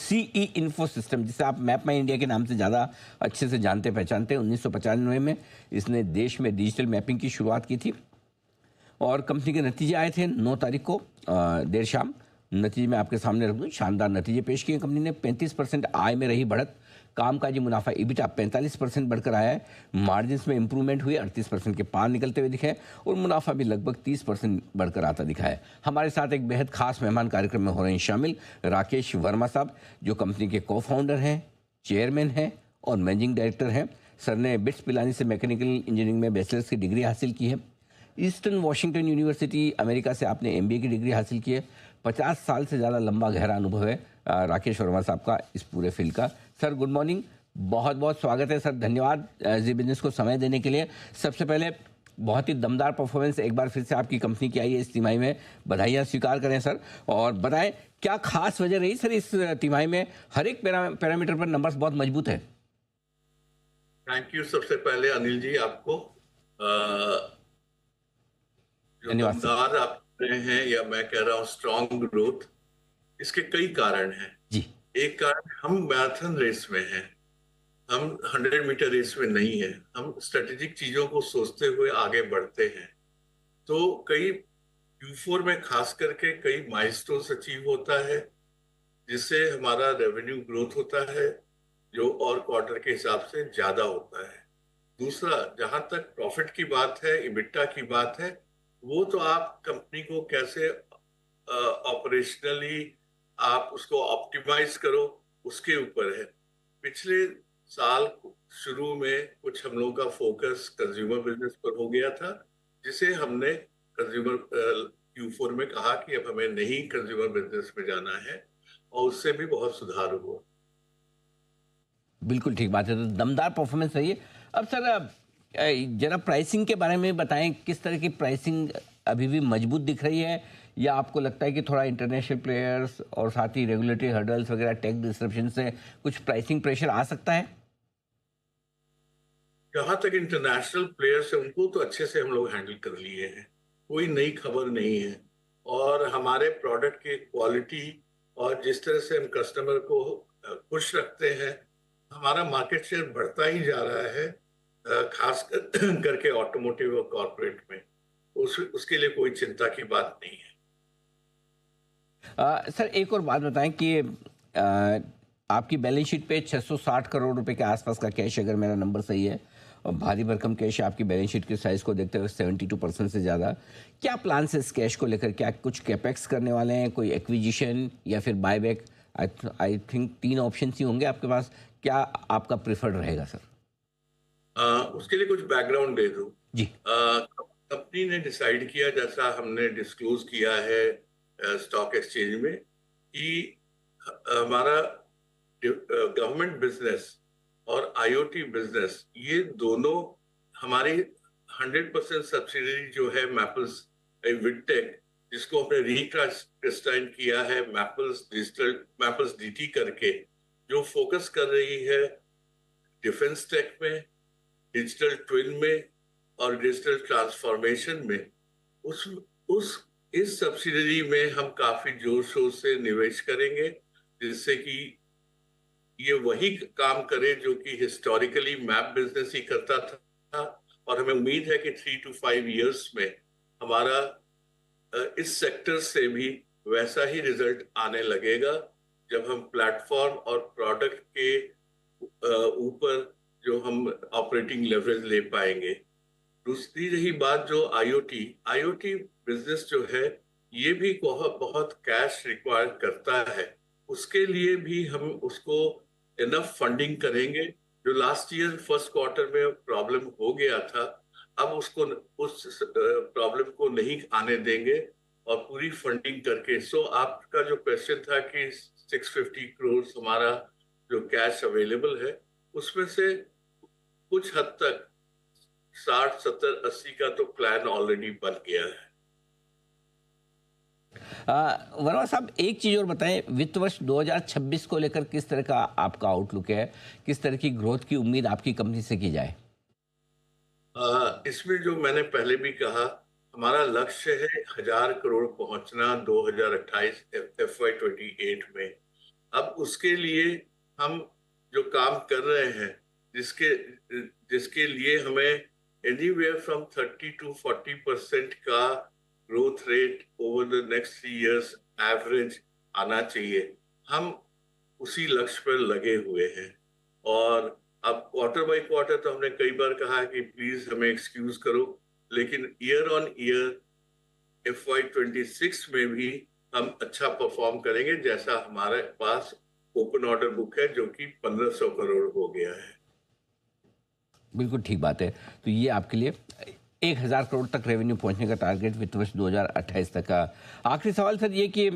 CE info system, जिसे आप map माई India के नाम से ज़्यादा अच्छे से जानते पहचानते हैं। 1995 में इसने देश में डिजिटल मैपिंग की शुरुआत की थी और कंपनी के नतीजे आए थे 9 तारीख को देर शाम। नतीजे मैं आपके सामने रख दूँ। शानदार नतीजे पेश किए कंपनी ने। 35% आय में रही बढ़त, कामकाजी मुनाफा EBITDA 45% बढ़कर आया है, मार्जिन्स में इंप्रूवमेंट हुई, 38% के पार निकलते हुए दिखे हैं और मुनाफा भी लगभग 30% बढ़कर आता दिखा है। हमारे साथ एक बेहद खास मेहमान कार्यक्रम में हो रहे हैं शामिल, राकेश वर्मा साहब, जो कंपनी के को फाउंडर हैं, चेयरमैन हैं और मैनेजिंग डायरेक्टर हैं। सर ने बिट्स पिलानी से मैकेनिकल इंजीनियरिंग में बैचलर्स की डिग्री हासिल की है। ईस्टर्न वॉशिंगटन यूनिवर्सिटी अमेरिका से आपने MBA की डिग्री हासिल की है। 50 साल से ज़्यादा लंबा गहरा अनुभव है राकेश वर्मा साहब का इस पूरे फील्ड का। सर गुड मॉर्निंग, बहुत बहुत स्वागत है सर। धन्यवाद जी बिजनेस को समय देने के लिए। सबसे पहले बहुत ही दमदार परफॉर्मेंस एक बार फिर से आपकी कंपनी की आई है इस तिमाही में, बधाइयाँ स्वीकार करें सर। और बताएं क्या खास वजह रही सर इस तिमाही में? हर एक पैरामीटर पर नंबर्स बहुत मजबूत है। Thank you. सबसे पहले अनिल जी आपको जो धन्यवाद सर। दमदार आप रहे हैं, या मैं कह रहा हूँ स्ट्रॉन्ग ग्रोथ, इसके कई कारण हैं जी। एक कारण, हम मैराथन रेस में हैं, हम 100 मीटर रेस में नहीं है। हम स्ट्रेटेजिक चीजों को सोचते हुए आगे बढ़ते हैं। तो कई Q4 में खास करके कई माइलस्टोन्स अचीव होता है, जिससे हमारा रेवेन्यू ग्रोथ होता है, जो और क्वार्टर के हिसाब से ज्यादा होता है। दूसरा, जहां तक प्रॉफिट की बात है, EBITDA की बात है, वो तो आप कंपनी को कैसे ऑपरेशनली आप उसको ऑप्टिमाइज करो, उसके ऊपर है। पिछले साल शुरू में कुछ हम लोगों का फोकस कंज्यूमर बिजनेस पर हो गया था, जिसे हमने कंज्यूमर Q4 में कहा कि अब हमें नहीं कंज्यूमर बिजनेस में जाना है, और उससे भी बहुत सुधार हुआ। बिल्कुल ठीक बात है। तो दमदार परफॉर्मेंस रही है। अब सर जरा प्राइसिंग के बारे में बताएं, किस तरह की प्राइसिंग अभी भी मजबूत दिख रही है, या आपको लगता है कि थोड़ा इंटरनेशनल प्लेयर्स और साथ ही रेगुलेटरी हर्डल्स वगैरह, टेक डिस्ट्रप्शन से कुछ प्राइसिंग प्रेशर आ सकता है? जहां तक इंटरनेशनल प्लेयर्स है, उनको तो अच्छे से हम लोग हैंडल कर लिए हैं, कोई नई खबर नहीं है। और हमारे प्रोडक्ट की क्वालिटी और जिस तरह से हम कस्टमर को खुश रखते हैं, हमारा मार्केट शेयर बढ़ता ही जा रहा है, खास करके ऑटोमोटिव और कॉर्पोरेट में। उसके लिए कोई चिंता की बात नहीं है। सर एक और बात बताएं कि आपकी बैलेंस शीट पे 660 करोड़ रुपए के आसपास का कैश, अगर मेरा नंबर सही है, और भारी भरकम कैश है आपकी बैलेंस शीट के साइज को देखते हुए 72% से ज़्यादा। क्या प्लान है इस कैश को लेकर? क्या कुछ कैपेक्स करने वाले हैं, कोई एक्विजिशन या फिर बायबैक? आई थिंक 3 ऑप्शन ही होंगे आपके पास। क्या आपका प्रेफर्ड रहेगा सर? उसके लिए कुछ बैकग्राउंड दे दूं। जी। कंपनी ने डिसाइड किया, जैसा हमने डिस्क्लोज किया है स्टॉक एक्सचेंज में, कि हमारा गवर्नमेंट बिजनेस और IoT बिजनेस, ये दोनों हमारी 100% सब्सिडरी जो है मैपल्स विडटेक, जिसको हमने रिक्रिस्टाइन किया है मैपल्स डिजिटल, मैपल्स DT करके, जो फोकस कर रही है डिफेंस टेक में, डिजिटल ट्विन में और डिजिटल ट्रांसफॉर्मेशन में। उस इस सब्सिडरी में हम काफी जोर शोर से निवेश करेंगे, जिससे कि ये वही काम करे जो कि हिस्टोरिकली मैप बिजनेस ही करता था। और हमें उम्मीद है कि 3 to 5 इयर्स में हमारा इस सेक्टर से भी वैसा ही रिजल्ट आने लगेगा, जब हम प्लेटफॉर्म और प्रोडक्ट के ऊपर जो हम ऑपरेटिंग लेवरेज ले पाएंगे। दूसरी रही बात जो IoT बिजनेस जो है, ये भी बहुत बहुत कैश रिक्वायर करता है। उसके लिए भी हम उसको इनफ फंडिंग करेंगे। जो लास्ट ईयर फर्स्ट क्वार्टर में प्रॉब्लम हो गया था, अब उसको उस प्रॉब्लम को नहीं आने देंगे और पूरी फंडिंग करके। सो आपका जो क्वेश्चन था कि 650 करोड़ हमारा जो कैश अवेलेबल है, उसमें से कुछ हद तक 60, 70, 80 का तो प्लान ऑलरेडी बन गया है। वर्मा साहब एक चीज और बताएं, वित्त वर्ष 2026 को लेकर किस तरह का आपका आउटलुक है? किस तरह की ग्रोथ की उम्मीद आपकी कंपनी से की जाए? इसमें जो मैंने पहले भी कहा, हमारा लक्ष्य है 1000 करोड़ पहुंचना 2028 FY 28 में। अब उसके लिए हम जो काम कर रहे हैं, जिसके जिसके लिए हमें एनीवेयर फ्रॉम 30 to 40% का growth rate over the next 3 years average आना चाहिए, हम उसी लक्ष्य पर लगे हुए हैं। और अब क्वार्टर बाय क्वार्टर तो हमने कई बार कहा कि प्लीज हमें एक्सक्यूज करो, लेकिन ईयर ऑन ईयर FY26 में भी हम अच्छा परफॉर्म करेंगे, जैसा हमारे पास ओपन ऑर्डर बुक है जो कि 1500 करोड़ हो गया है। बिल्कुल ठीक बात है। तो ये आपके लिए 1000 करोड़ तक रेवेन्यू पहुंचने का टारगेट वित्त वर्ष 2028 तक का। आखिरी सवाल सर ये कि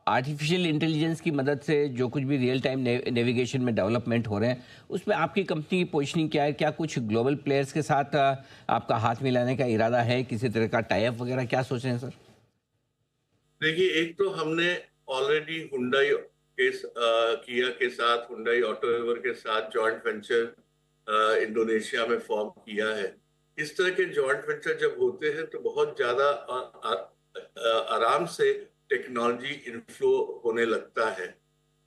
आर्टिफिशियल इंटेलिजेंस की मदद से जो कुछ भी रियल टाइम नेविगेशन में डेवलपमेंट हो रहे हैं, उसमें आपकी कंपनी की पोजीशनिंग क्या है? क्या कुछ ग्लोबल प्लेयर्स के साथ आपका हाथ मिलाने का इरादा है? किसी तरह का टाई अप वगैरह क्या सोच रहे हैं सर? देखिए, एक तो हमने ऑलरेडी हुंडई किया के साथ, हुंडई ऑटोएवर के साथ जॉइंट वेंचर इंडोनेशिया में फॉर्म किया है। इस तरह के जॉइंट वेंचर जब होते हैं तो बहुत ज्यादा आराम से टेक्नोलॉजी इनफ्लो होने लगता है।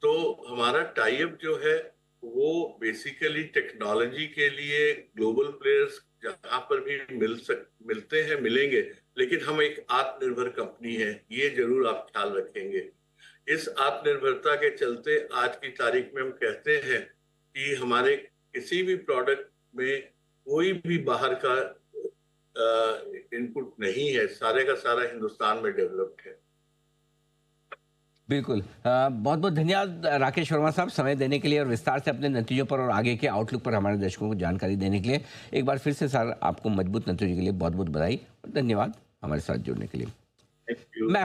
तो हमारा टाई अप जो है वो बेसिकली टेक्नोलॉजी के लिए ग्लोबल प्लेयर्स जहां पर भी मिलते हैं, मिलेंगे, लेकिन हम एक आत्मनिर्भर कंपनी है, ये जरूर आप ख्याल रखेंगे। इस आत्मनिर्भरता के चलते आज की तारीख में हम कहते हैं कि हमारे किसी भी प्रोडक्ट में कोई भी बाहर का इनपुट नहीं है, सारे का सारा हिंदुस्तान में डेवलप्ड है। बिल्कुल। बहुत बहुत धन्यवाद राकेश वर्मा साहब, समय देने के लिए और विस्तार से अपने नतीजों पर और आगे के आउटलुक पर हमारे दर्शकों को जानकारी देने के लिए। एक बार फिर से सर आपको मजबूत नतीजों के लिए बहुत बहुत बधाई और धन्यवाद हमारे साथ जुड़ने के लिए। Thank you. मैं